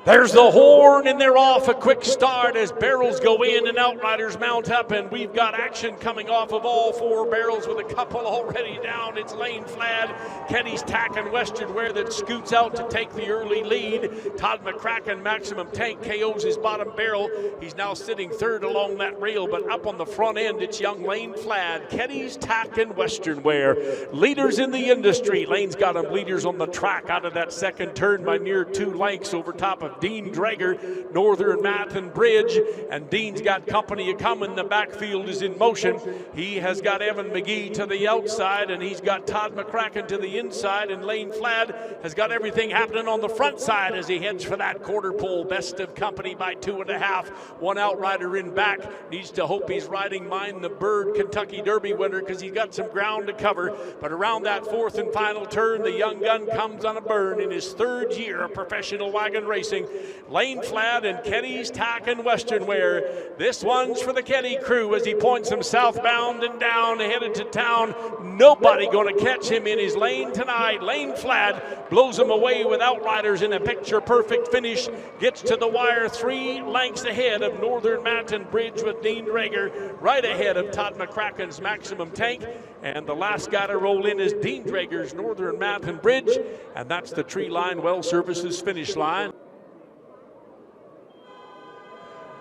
There's the horn, and they're off. A quick start as barrels go in and outriders mount up, and we've got action coming off of all four barrels with a couple already down. It's Lane Flad, Kenny's Tack, and Western Wear that scoots out to take the early lead. Todd McCracken, Maximum Tank, KOs his bottom barrel. He's now sitting third along that rail, but up on the front end, it's young Lane Flad, Kenny's Tack, and Western Wear. Leaders in the industry. Lane's got them leaders on the track out of that second turn by near 2 lengths over top of Dean Drager, Northern Mountain Bridge, and Dean's got company coming. The backfield is in motion. He has got Evan McGee to the outside, and he's got Todd McCracken to the inside, and Lane Flad has got everything happening on the front side as he heads for that quarter pole. Best of company by 2.5. One outrider in back. Needs to hope he's riding Mine the Bird Kentucky Derby winner because he's got some ground to cover. But around that fourth and final turn, the young gun comes on a burn in his third year of professional wagon racing. Lane Flad and Kenny's Tack and Western Wear. This one's for the Kenny crew as he points them southbound and down, headed to town. Nobody going to catch him in his lane tonight. Lane Flad blows him away with outriders in a picture-perfect finish. Gets to the wire 3 lengths ahead of Northern Mountain Bridge with Dean Drager, right ahead of Todd McCracken's Maximum Tank. And the last guy to roll in is Dean Drager's Northern Mountain Bridge. And that's the Tree Line Well Services finish line.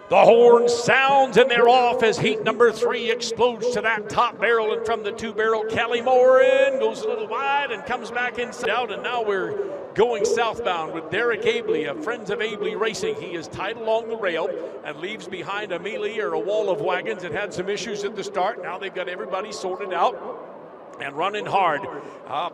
The horn sounds and they're off as heat number 3 explodes to that top barrel, and from the 2-barrel, Kelly Morin goes a little wide and comes back inside out, and now we're going southbound with Derek Abley of Friends of Abley Racing. He is tied along the rail and leaves behind a melee or a wall of wagons that had some issues at the start. Now they've got everybody sorted out and running hard.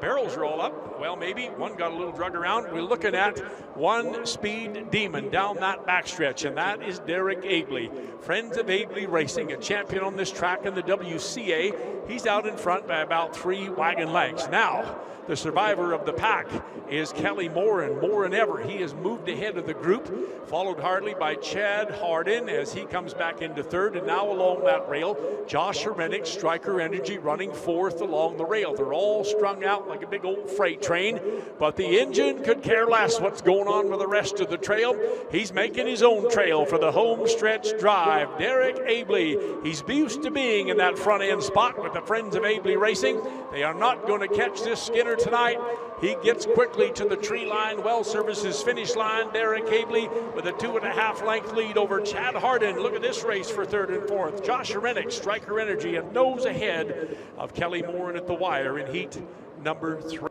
Barrels roll up. Well, maybe one got a little drug around. We're looking at one speed demon down that backstretch, and that is Derek Abley. Friends of Abley Racing, a champion on this track in the WCA. He's out in front by about 3 wagon lengths. Now, the survivor of the pack is Kelly Morin, more than ever. He has moved ahead of the group, followed hardly by Chad Hardin as he comes back into third. And now along that rail, Josh Herenick, Striker Energy, running fourth along the rail. They're all strung out like a big old freight train, but the engine could care less what's going on with the rest of the trail. He's making his own trail for the home stretch drive. Derek Abley, he's used to being in that front end spot with the Friends of Abley Racing. They are not going to catch this Skinner tonight. He gets quickly to the Tree Line Well Services finish line. Derek Abley with a 2.5 length lead over Chad Hardin. Look at this race for third and fourth. Josh Herenick, Striker Energy, and nose ahead of Kelly Morin at the wire in heat number 3.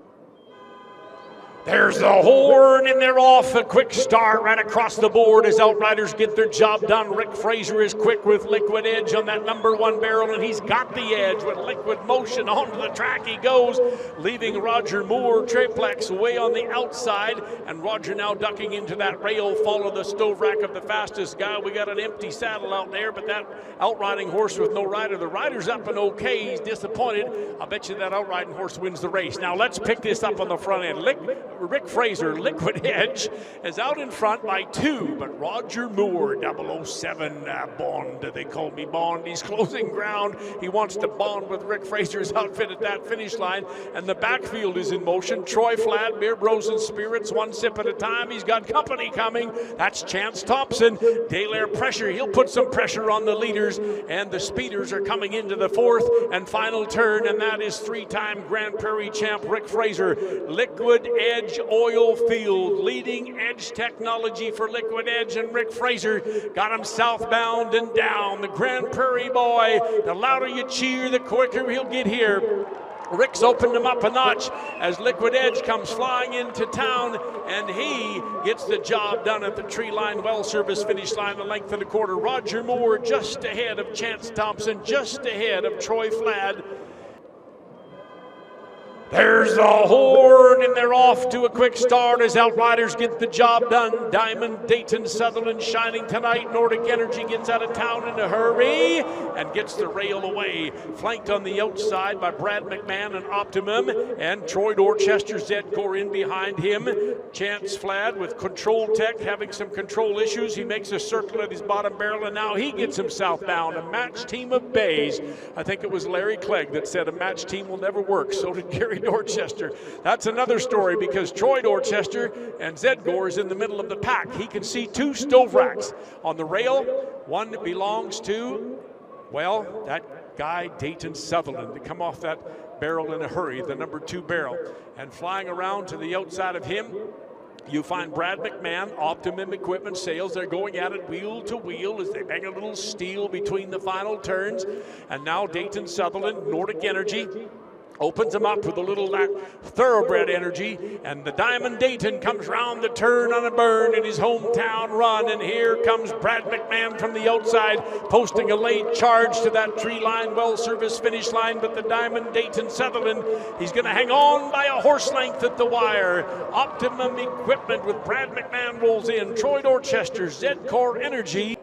There's the horn, and they're off. A quick start right across the board as outriders get their job done. Rick Fraser is quick with Liquid Edge on that number 1 barrel, and he's got the edge with Liquid Motion. Onto the track he goes, leaving Roger Moore triplex way on the outside, and Roger now ducking into that rail. Follow the stove rack of the fastest guy. We got an empty saddle out there, but that outriding horse with no rider. The rider's up and okay. He's disappointed. I'll bet you that outriding horse wins the race. Now let's pick this up on the front end. Rick Fraser, Liquid Edge, is out in front by 2, but Roger Moore, 007 Bond, they call me Bond. He's closing ground. He wants to bond with Rick Fraser's outfit at that finish line, and the backfield is in motion. Troy Fladd, Beer Bros and Spirits, 1 sip at a time. He's got company coming. That's Chance Thompson. Delaire Pressure, he'll put some pressure on the leaders, and the speeders are coming into the 4th and final turn, and that is 3-time Grand Prairie champ Rick Fraser. Liquid Edge Oil Field, leading edge technology for Liquid Edge, and Rick Fraser got him southbound and down. The Grand Prairie boy, the louder you cheer, the quicker he'll get here. Rick's opened him up a notch as Liquid Edge comes flying into town, and he gets the job done at the Tree Line Well Service finish line, the length of the quarter. Roger Moore just ahead of Chance Thompson, just ahead of Troy Fladd. There's the horn, and they're off to a quick start as outriders get the job done. Diamond, Dayton Sutherland shining tonight. Nordic Energy gets out of town in a hurry and gets the rail away. Flanked on the outside by Brad McMahon and Optimum, and Troy Dorchester Zedcor in behind him. Chance Fladd with Control Tech having some control issues. He makes a circle at his bottom barrel, and now he gets him southbound. A match team of bays. I think it was Larry Clegg that said a match team will never work. So did Gary Dorchester. That's another story because Troy Dorchester and Zed Gore is in the middle of the pack. He can see two stove racks on the rail. One belongs to, well, that guy Dayton Sutherland to come off that barrel in a hurry, the number 2 barrel. And flying around to the outside of him, you find Brad McMahon, Optimum Equipment Sales. They're going at it wheel to wheel as they bang a little steel between the final turns. And now Dayton Sutherland, Nordic Energy, opens him up with a little that thoroughbred energy, and the Diamond Dayton comes round the turn on a burn in his hometown run, and here comes Brad McMahon from the outside, posting a late charge to that tree line, well service finish line, but the Diamond Dayton Sutherland, he's going to hang on by a horse length at the wire. Optimum Equipment with Brad McMahon rolls in. Troy Dorchester, Zedcore Energy.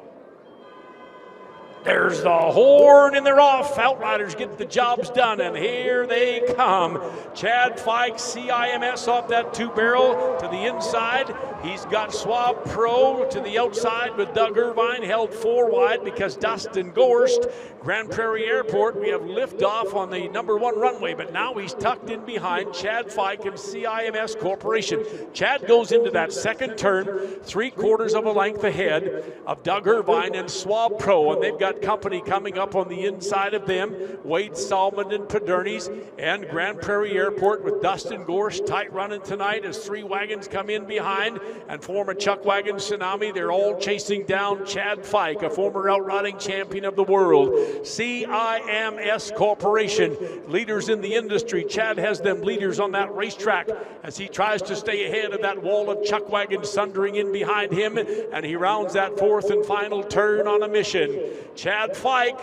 There's the horn and they're off. Outriders get the jobs done, and here they come. Chad Fike, CIMS off that 2 barrel to the inside. He's got Swab Pro to the outside with Doug Irvine held 4 wide because Dustin Gorst. Grand Prairie Airport, we have liftoff on the number 1 runway, but now he's tucked in behind Chad Fike and CIMS Corporation. Chad goes into that second turn 3/4 of a length ahead of Doug Irvine and Swab Pro, and they've got company coming up on the inside of them. Wade Salmon and Paderni's, and Grand Prairie Airport with Dustin Gorst tight running tonight as 3 wagons come in behind and form a chuck wagon tsunami. They're all chasing down Chad Fike, a former outriding champion of the world. CIMS Corporation, leaders in the industry. Chad has them leaders on that racetrack as he tries to stay ahead of that wall of chuck wagons thundering in behind him, and he rounds that 4th and final turn on a mission. Chad Fike,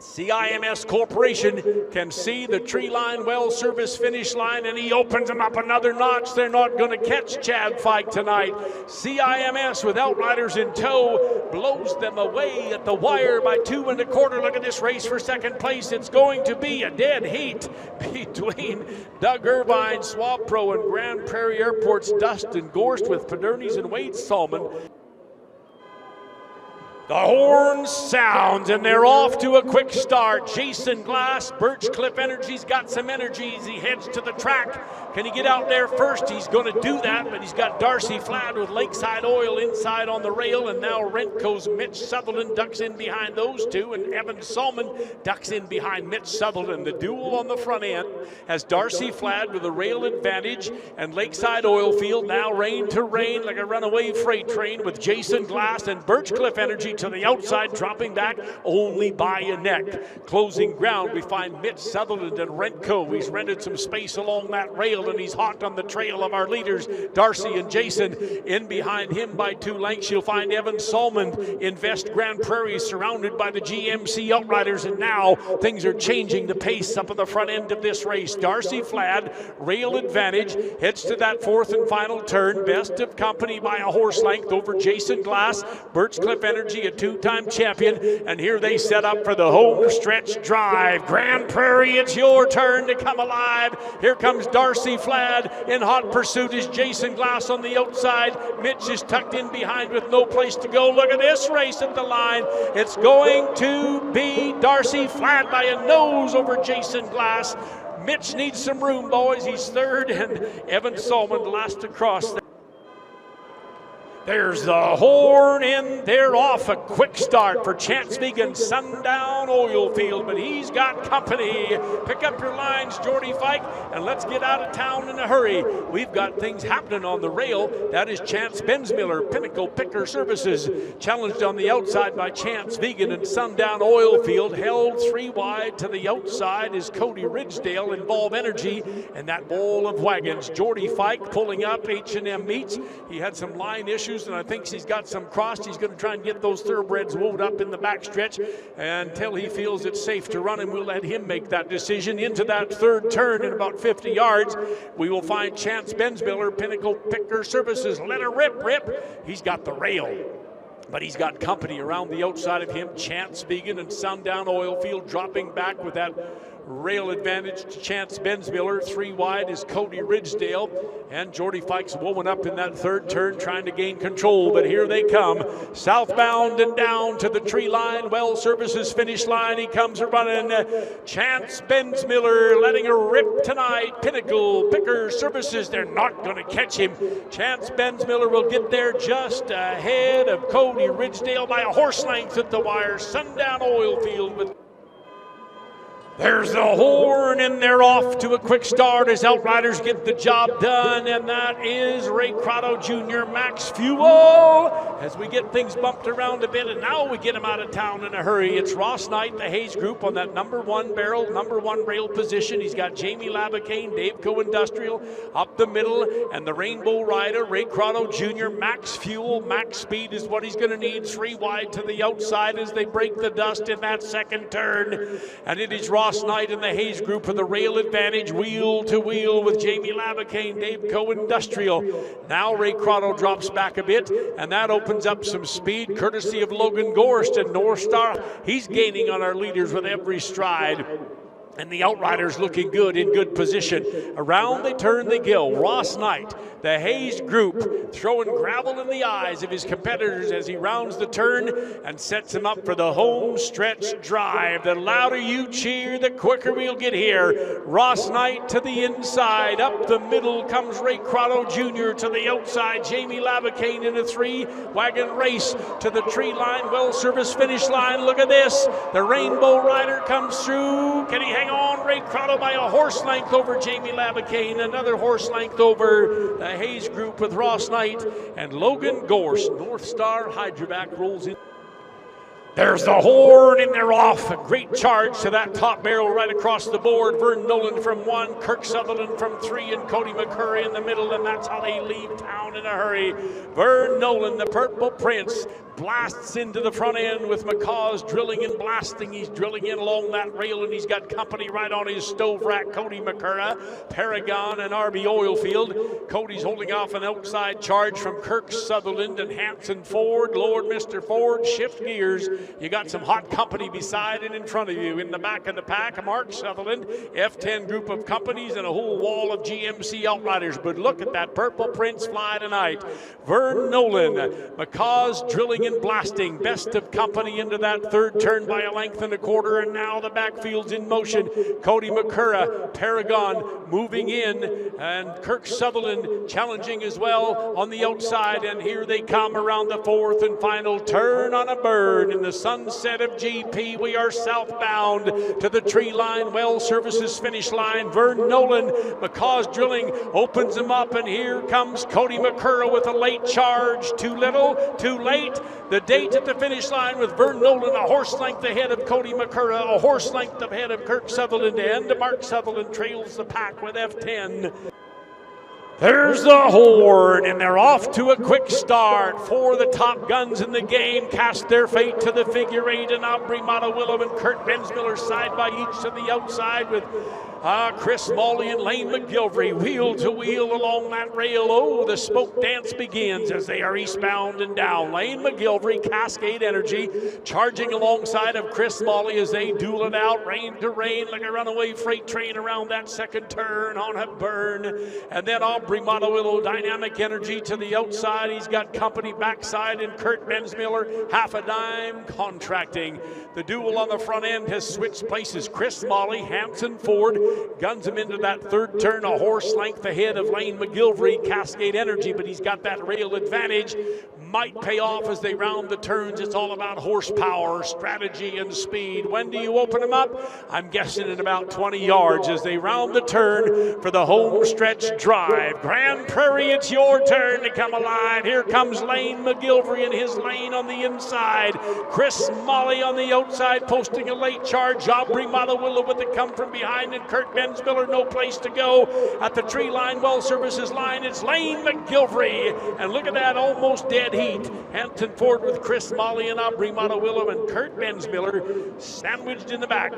CIMS Corporation, can see the tree line, well service finish line, and he opens them up another notch. They're not going to catch Chad Fike tonight. CIMS with Outriders in tow blows them away at the wire by 2 1/4. Look at this race for second place. It's going to be a dead heat between Doug Irvine, Swab Pro, and Grand Prairie Airport's Dustin Gorst with Paderni's and Wade Salmon. The horn sounds, and they're off to a quick start. Jason Glass, Birchcliff Energy's got some energy as he heads to the track. Can he get out there first? He's going to do that, but he's got Darcy Flad with Lakeside Oil inside on the rail, and now Rentco's Mitch Sutherland ducks in behind those two, and Evan Salmon ducks in behind Mitch Sutherland. The duel on the front end has Darcy Flad with a rail advantage, and Lakeside Oil Field now rain to rain like a runaway freight train with Jason Glass and Birchcliff Energy to the outside, dropping back only by a neck. Closing ground, we find Mitch Sutherland and Rentco. He's rented some space along that rail, and he's hot on the trail of our leaders, Darcy and Jason. In behind him by 2 lengths, you'll find Evan Salmon in Vest Grand Prairie, surrounded by the GMC Outriders, and now things are changing the pace up at the front end of this race. Darcy Flad, rail advantage, heads to that 4th and final turn. Best of company by a horse length over Jason Glass, Birchcliff Energy, a 2-time champion, and here they set up for the home stretch drive. Grand Prairie, it's your turn to come alive. Here comes Darcy Flad. In hot pursuit is Jason Glass on the outside. Mitch is tucked in behind with no place to go. Look at this race at the line. It's going to be Darcy Flad by a nose over Jason Glass. Mitch needs some room, boys. He's 3rd, and Evan Salmon last across. There's the horn, and they're off. A quick start for Chance Vegan, Sundown Oil Field, but he's got company. Pick up your lines, Jordy Fike, and let's get out of town in a hurry. We've got things happening on the rail. That is Chance Bensmiller, Pinnacle Picker Services, challenged on the outside by Chance Vegan and Sundown Oil Field. Held 3 wide to the outside is Cody Ridgedale, Involve Energy, and that ball of wagons. Jordy Fike pulling up H&M Meats. He had some line issues, and I think he's got some crossed. He's going to try and get those thoroughbreds wound up in the backstretch until he feels it's safe to run, and we'll let him make that decision. Into that 3rd turn in about 50 yards, we will find Chance Bensmiller, Pinnacle Picker Services. Let her rip. He's got the rail, but he's got company around the outside of him. Chance Vegan and Sundown Oil Field dropping back with that rail advantage to Chance Bensmiller. 3 wide is Cody Ridgedale, and Jordy Fike's woven up in that third turn trying to gain control, but here they come. Southbound and down to the tree line. Well Services finish line. He comes running. Chance Bensmiller letting her rip tonight. Pinnacle, Picker, Services, they're not going to catch him. Chance Bensmiller will get there just ahead of Cody Ridgedale by a horse length at the wire. Sundown Oil Field with there's the horn, and they're off to a quick start as Outriders get the job done, and that is Ray Crotteau Jr., Max Fuel, as we get things bumped around a bit, and now we get him out of town in a hurry. It's Ross Knight, the Hayes Group, on that number 1 barrel, number 1 rail position. He's got Jamie Labacane, Daveco Industrial up the middle, and the Rainbow Rider, Ray Crotteau Jr., Max Fuel. Max Speed is what he's going to need. 3 wide to the outside as they break the dust in that second turn, and it is Ross Knight in the Hayes Group for the rail advantage, wheel to wheel with Jamie Labacane, Daveco Industrial. Now Ray Crotteau drops back a bit, and that opens up some speed courtesy of Logan Gorst and North Star. He's gaining on our leaders with every stride. And the Outriders looking good, in good position. Around they turn, they go. Ross Knight, the Hayes Group, throwing gravel in the eyes of his competitors as he rounds the turn and sets him up for the home stretch drive. The louder you cheer, the quicker we'll get here. Ross Knight to the inside. Up the middle comes Ray Crotteau Jr. to the outside. Jamie Labacane in a 3-wagon race to the tree line. Well Service finish line. Look at this. The Rainbow Rider comes through. Can he hang on? Ray Crotteau by a horse length over Jamie Labacane. Another horse length over the Hayes Group with Ross Knight and Logan Gorst. North Star Hydrovac rolls in. There's the horn, and they're off. A great charge to that top barrel right across the board. Vern Nolin from 1, Kirk Sutherland from 3, and Cody McCurry in the middle, and that's how they leave town in a hurry. Vern Nolin, the Purple Prince, blasts into the front end with McCaw's drilling and blasting. He's drilling in along that rail, and he's got company right on his stove rack. Cody McCurry, Paragon, and RB Oilfield. Cody's holding off an outside charge from Kirk Sutherland and Hanson Ford. Lord, Mr. Ford, shift gears. You got some hot company beside and in front of you. In the back of the pack, Mark Sutherland, F10 group of companies, and a whole wall of GMC Outriders. But look at that Purple Prince fly tonight. Vern Nolin, McCaw's drilling and blasting, best of company into that third turn by a length and a quarter, and now the backfield's in motion. Cody McCurry, Paragon moving in, and Kirk Sutherland challenging as well on the outside, and here they come around the fourth and final turn on a bird in the sunset of GP. We are southbound to the tree line, Well Services finish line. Vern Nolin, McCaw's drilling, opens them up, and here comes Cody McCurry with a late charge. Too little, too late. The date at the finish line with Vern Nolin a horse length ahead of Cody McCurry, a horse length ahead of Kirk Sutherland, and Mark Sutherland trails the pack with F10. There's the horn, and they're off to a quick start. 4 of the top guns in the game cast their fate to the figure 8, and Aubrey Montevillo and Kurt Bensmiller side by each to the outside with Chris Molly and Lane McGilvery wheel to wheel along that rail. Oh, the smoke dance begins as they are eastbound and down. Lane McGilvery, Cascade Energy, charging alongside of Chris Molly as they duel it out, rain to rain, like a runaway freight train around that second turn on a burn. And then Aubrey Montevillo, Dynamic Energy to the outside. He's got company backside, and Kurt Bensmiller, half a dime, contracting. The duel on the front end has switched places. Chris Molly, Hanson Ford, guns him into that third turn, a horse length ahead of Lane McGilvery, Cascade Energy, but he's got that rail advantage. Might pay off as they round the turns. It's all about horsepower, strategy, and speed. When do you open them up? I'm guessing in about 20 yards as they round the turn for the home stretch drive. Grand Prairie, it's your turn to come alive. Here comes Lane McGilvery in his lane on the inside. Chris Molly on the outside posting a late charge. Aubrey Montevillo with the come from behind, and Kurt Bensmiller no place to go. At the tree line, Well Services line, it's Lane McGilvery. And look at that almost dead heat. Hanson Ford with Chris Molly and Aubrey Montevillo, and Kurt Bensmiller sandwiched in the back.